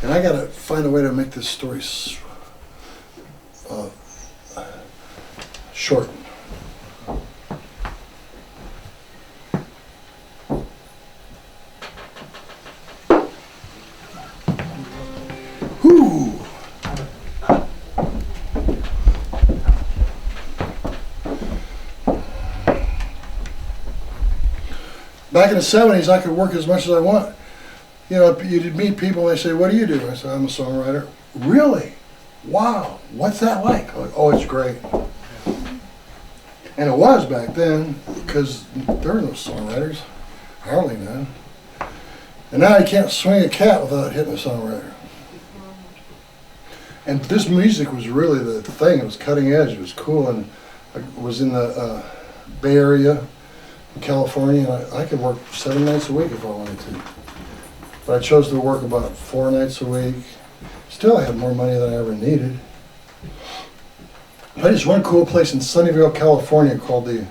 And I gotta find a way to make this story short. Whew. Back in the 70s, I could work as much as I want. You know, you'd meet people and they say, "What do you do?" I said, "I'm a songwriter." "Really? Wow. What's that like?" I'm like, "Oh, it's great." And it was back then, because there were no songwriters. Hardly none. And now you can't swing a cat without hitting a songwriter. And this music was really the thing. It was cutting edge. It was cool. And I was in the Bay Area, in California, and I could work 7 nights a week if I wanted to. But I chose to work about 4 nights a week. Still, I had more money than I ever needed. But there's one cool place in Sunnyvale, California called the...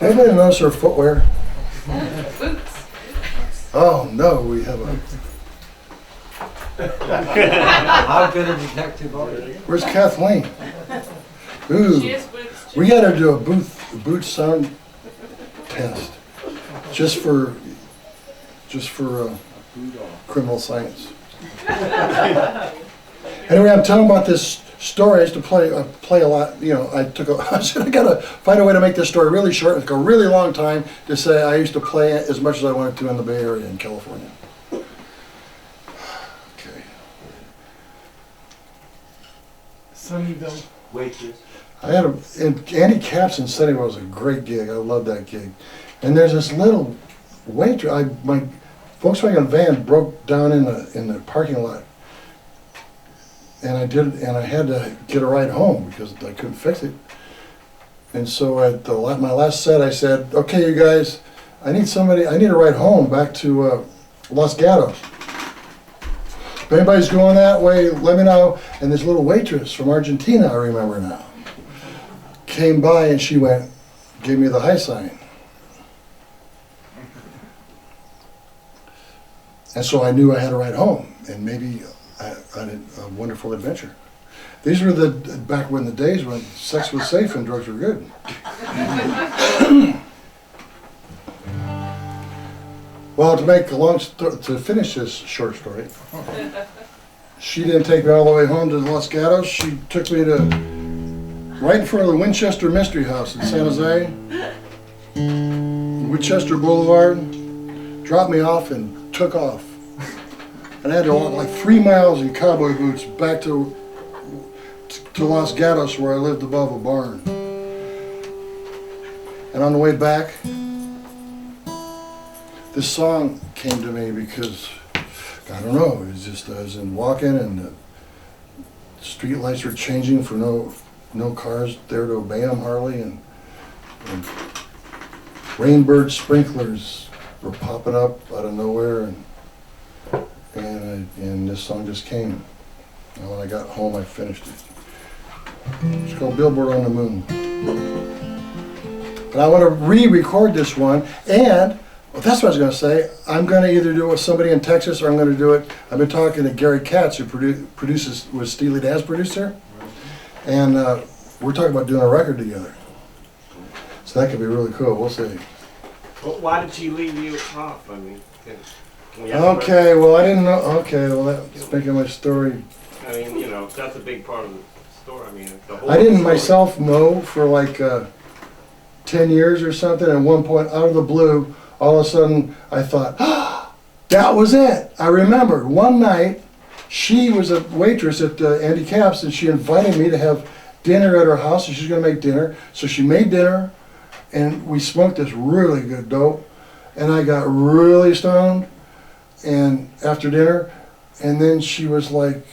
Anybody notice her footwear? Boots. Oh no, we have a... How good a detective are you? Where's Kathleen? Ooh, She has boots too. we gotta do a boot sound test, just for criminal science. Anyway, I'm telling about this story. I used to play a lot. You know, I said I gotta find a way to make this story really short. It's a really long time to say I used to play as much as I wanted to in the Bay Area in California. Okay. Sunnyville. Waitress. I had Andy Caps in Sunnyvale was a great gig. I loved that gig. And there's this little waitress. My Volkswagen van broke down in the parking lot, and I had to get a ride home because I couldn't fix it. And so at my last set, I said, "Okay, you guys, I need a ride home back to Los Gatos. If anybody's going that way, let me know." And this little waitress from Argentina, I remember now, came by and she gave me the high sign. And so I knew I had to ride home, and maybe I had a wonderful adventure. These were back when the days when sex was safe and drugs were good. Well, to finish this short story, she didn't take me all the way home to Los Gatos. She took me to right in front of the Winchester Mystery House in San Jose, Winchester Boulevard, dropped me off and took off. And I had to walk like 3 miles in cowboy boots back to Los Gatos, where I lived above a barn. And on the way back, this song came to me because, I don't know, it was just, I was walking and the street lights were changing for no cars there to obey them hardly, and rainbird sprinklers were popping up out of nowhere, and this song just came. And when I got home, I finished it. It's called Billboard on the Moon. And I want to re-record this one, and that's what I was going to say. I'm going to either do it with somebody in Texas, or I'm going to do it. I've been talking to Gary Katz, who was Steely Dan's producer, and we're talking about doing a record together. So that could be really cool. We'll see. Well, why did she leave you off? I mean, okay, well, I didn't know. Okay, well, that's making my story. I mean, you know, that's a big part of the story. I mean, the whole I didn't story. myself know for like 10 years or something. At one point, out of the blue, all of a sudden, I thought, that was it. I remembered one night, she was a waitress at Andy Caps, and she invited me to have dinner at her house, and she's going to make dinner. So she made dinner, and we smoked this really good dope, and I got really stoned, and after dinner, and then she was like,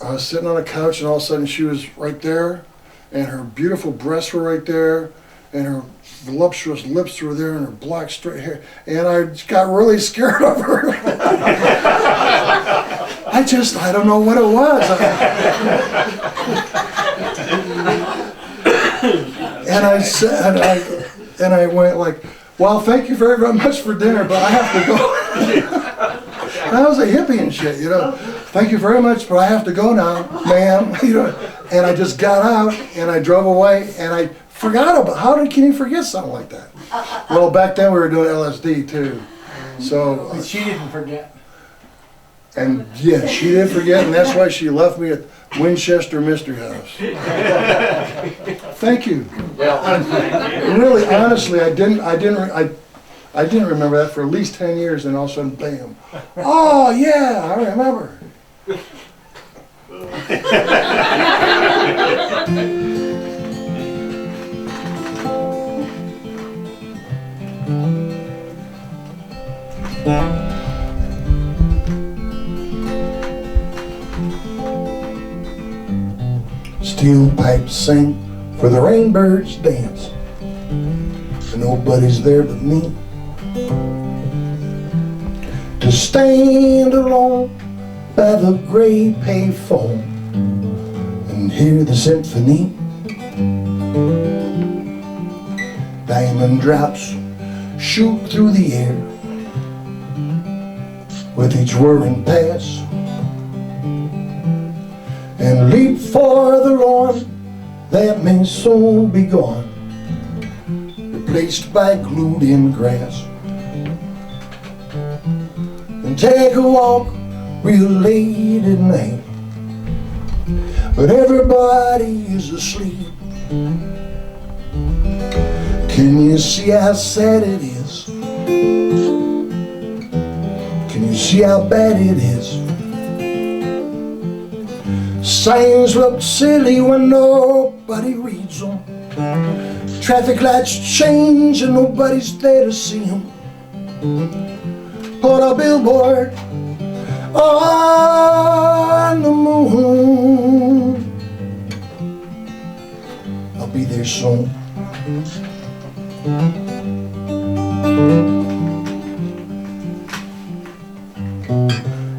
I was sitting on a couch, and all of a sudden she was right there, and her beautiful breasts were right there, and her voluptuous lips were there, and her black straight hair, and I got really scared of her. I don't know what it was. And I said, and I went like, Well, thank you very, very much for dinner, but I have to go. I was a hippie and shit, you know. Thank you very much, but I have to go now, ma'am. You know, and I just got out and I drove away and I forgot about. Can you forget something like that? Well, back then we were doing LSD too, so. But she didn't forget. And yeah, she didn't forget, and that's why she left me at Winchester Mystery House. Thank you. Really, honestly, I didn't remember that for at least 10 years, and all of a sudden, bam! Oh yeah, I remember. Steel pipes sing for the rainbirds dance, and nobody's there but me to stand alone by the gray payphone and hear the symphony. Diamond drops shoot through the air with each whirring pass, and leap for the lawn that may soon be gone, replaced by glued-in grass, and take a walk real late at night, but everybody is asleep. Can you see how sad it is? Can you see how bad it is? Signs look silly when nobody reads them. Traffic lights change and nobody's there to see them. Put a billboard on the moon. I'll be there soon.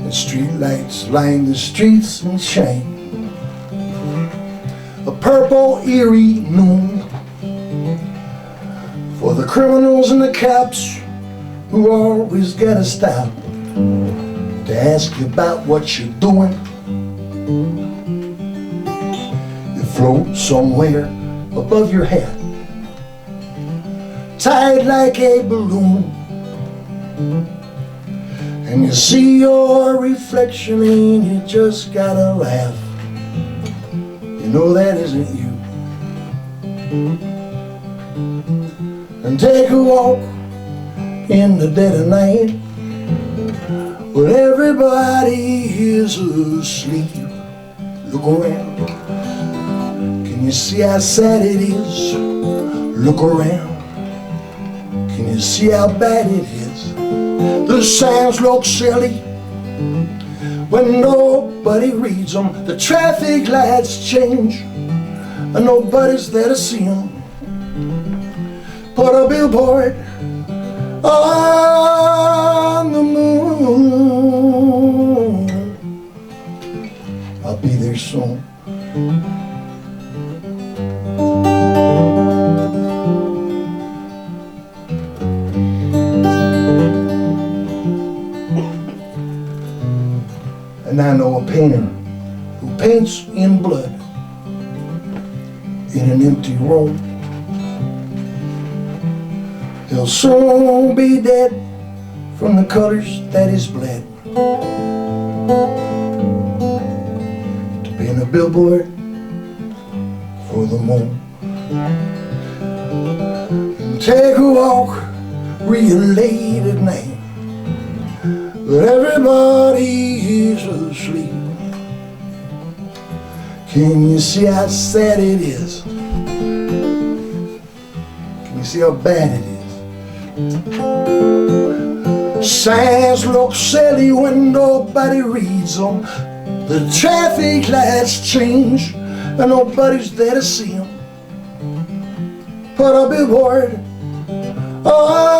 And street lights line the streets and shine a purple eerie noon for the criminals and the cops who always gotta stop to ask you about what you're doing. You float somewhere above your head, tied like a balloon, and you see your reflection and you just gotta laugh. You know that isn't you. And take a walk in the dead of night when everybody is asleep. Look around. Can you see how sad it is? Look around. Can you see how bad it is? The signs look silly when nobody reads them. The traffic lights change and nobody's there to see them. Put a billboard on the moon. I'll be there soon. And I know a painter who paints in blood in an empty room. He'll soon be dead from the colors that he's bled to paint a billboard for the moon. And take a walk real late at night, but everybody is asleep. Can you see how sad it is? Can you see how bad it is? Signs look silly when nobody reads them. The traffic lights change and nobody's there to see them. Put a billboard on